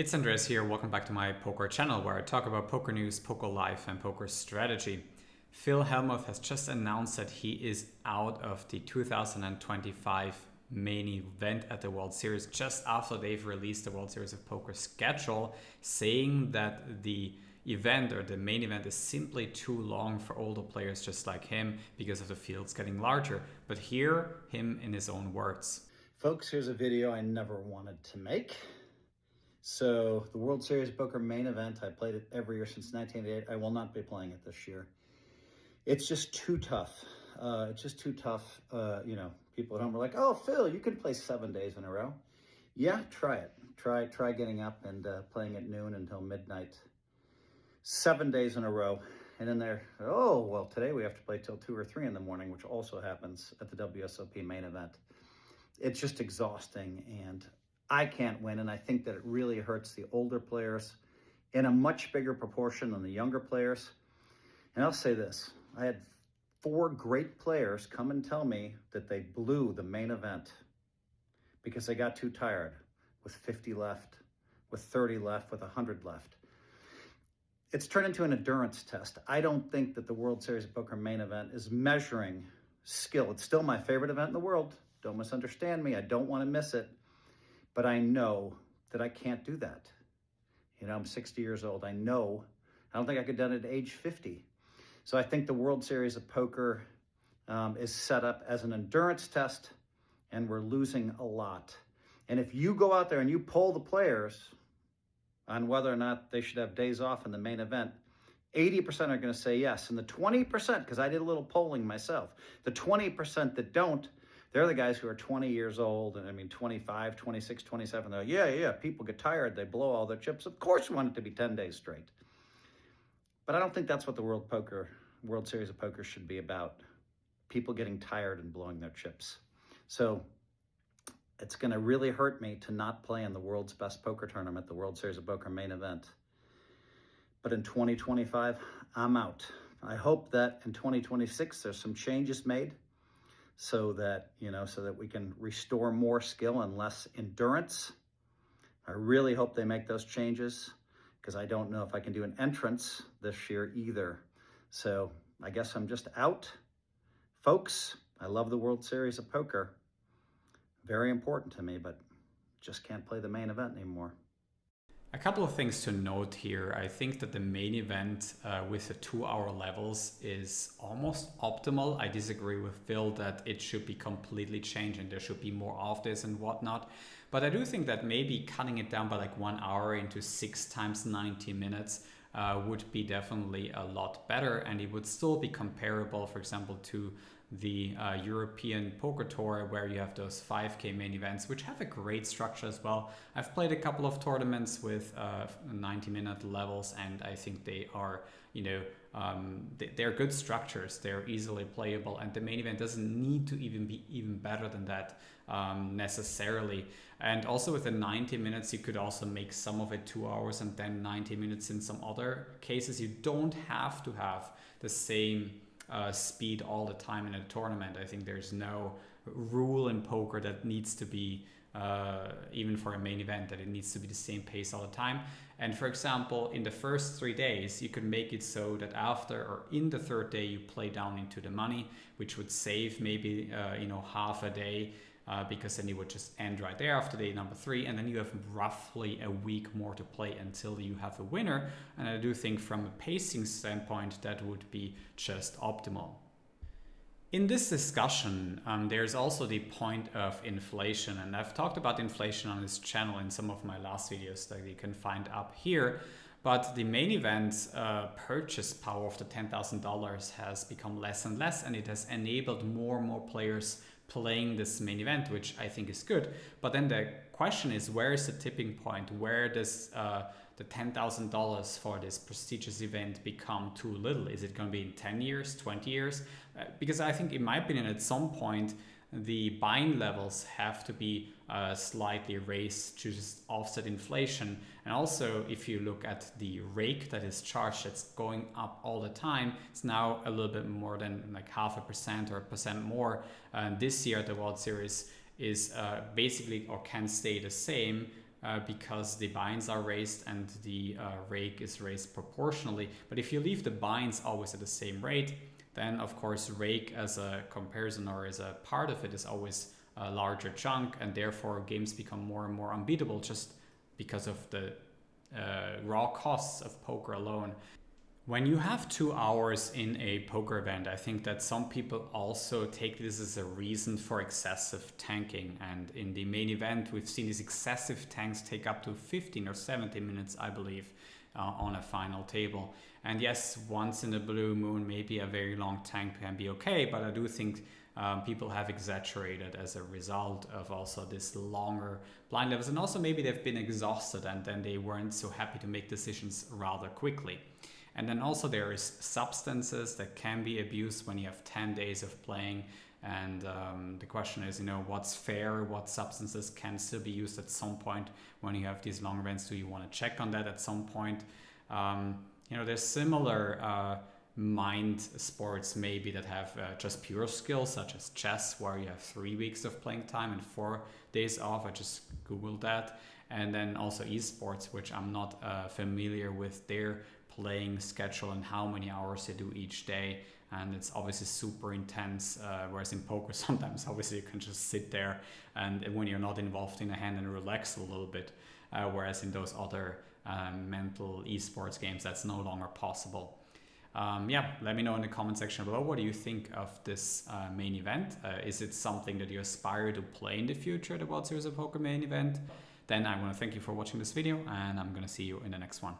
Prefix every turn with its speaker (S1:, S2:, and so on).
S1: It's Andreas here, welcome back to my poker channel where I talk about poker news, poker life and poker strategy. Phil Hellmuth has just announced that he is out of the 2025 main event at the World Series just after they've released the World Series of Poker schedule, saying that the event or the main event is simply too long for older players just like him because of the fields getting larger. But hear him in his own words.
S2: Folks, here's a video I never wanted to make. So the World Series of Poker main event, I played it every year since 1988. I will not be playing it this year. It's just too tough. It's just too tough. People at home are like, oh, Phil, you can play 7 days in a row. Yeah, try it. Try getting up and playing at noon until midnight. 7 days in a row. And then today we have to play till 2 or 3 in the morning, which also happens at the WSOP main event. It's just exhausting, and I can't win, and I think that it really hurts the older players in a much bigger proportion than the younger players. And I'll say this, I had 4 great players come and tell me that they blew the main event because they got too tired with 50 left, with 30 left, with 100 left. It's turned into an endurance test. I don't think that the World Series of Poker main event is measuring skill. It's still my favorite event in the world. Don't misunderstand me. I don't want to miss it. But I know that I can't do that. I'm 60 years old. I don't think I could have done it at age 50. So I think the World Series of Poker is set up as an endurance test, and we're losing a lot. And if you go out there and you poll the players on whether or not they should have days off in the main event, 80% are going to say yes. And the 20%, because I did a little polling myself, the 20% that don't, they're the guys who are 20 years old, and 25, 26, 27. They're like, yeah, people get tired. They blow all their chips. Of course we want it to be 10 days straight. But I don't think that's what the World Series of Poker should be about, people getting tired and blowing their chips. So it's going to really hurt me to not play in the world's best poker tournament, the World Series of Poker main event. But in 2025, I'm out. I hope that in 2026, there's some changes made, so that we can restore more skill and less endurance. I really hope they make those changes, because I don't know if I can do an entrance this year either. So I guess I'm just out. Folks, I love the World Series of Poker. Very important to me, but just can't play the main event anymore.
S1: A couple of things to note here. I think that the main event with the 2-hour levels is almost optimal. I disagree with Phil that it should be completely changed and there should be more of this and whatnot. But I do think that maybe cutting it down by like 1 hour into 6 times 90 minutes would be definitely a lot better, and it would still be comparable, for example, to the European Poker Tour, where you have those 5K main events, which have a great structure as well. I've played a couple of tournaments with 90-minute levels, and I think they are, they're good structures. They're easily playable, and the main event doesn't need to even be even better than that necessarily. And also with the 90 minutes, you could also make some of it 2 hours and then 90 minutes in some other cases. You don't have to have the same speed all the time in a tournament. I think there's no rule in poker that needs to be, even for a main event, that it needs to be the same pace all the time. And for example, in the first 3 days, you could make it so that after or in the 3rd day, you play down into the money, which would save maybe, half a day. Because then you would just end right there after day number 3, and then you have roughly a week more to play until you have a winner. And I do think from a pacing standpoint, that would be just optimal. In this discussion, there's also the point of inflation, and I've talked about inflation on this channel in some of my last videos that you can find up here. But the main event purchase power of the $10,000 has become less and less, and it has enabled more and more players playing this main event, which I think is good. But then the question is, where is the tipping point? Where does the $10,000 for this prestigious event become too little? Is it going to be in 10 years, 20 years? Because I think, in my opinion, at some point, the buying levels have to be slightly raised to just offset inflation. And also, if you look at the rake that is charged, that's going up all the time. It's now a little bit more than like 0.5% or 1% more. This year, the World Series is basically, or can stay the same, because the binds are raised and the rake is raised proportionally. But if you leave the binds always at the same rate, then of course rake as a comparison or as a part of it is always a larger chunk, and therefore games become more and more unbeatable just because of the raw costs of poker alone. When you have 2 hours in a poker event, I think that some people also take this as a reason for excessive tanking. And in the main event, we've seen these excessive tanks take up to 15 or 17 minutes, I believe, on a final table. And yes, once in a blue moon, maybe a very long tank can be okay, but I do think people have exaggerated as a result of also this longer blind levels. And also maybe they've been exhausted and then they weren't so happy to make decisions rather quickly. And then also there is substances that can be abused when you have 10 days of playing. And the question is, what's fair? What substances can still be used at some point when you have these long events? Do you want to check on that at some point? There's similar mind sports maybe that have just pure skills, such as chess, where you have 3 weeks of playing time and 4 days off. I just Googled that. And then also esports, which I'm not familiar with their playing schedule and how many hours they do each day, and it's obviously super intense, whereas in poker sometimes obviously you can just sit there and when you're not involved in a hand and relax a little bit, whereas in those other mental esports games that's no longer possible. Let me know in the comment section below, what do you think of this main event? Is it something that you aspire to play in the future, the World Series of Poker main event? Then I want to thank you for watching this video, and I'm going to see you in the next one.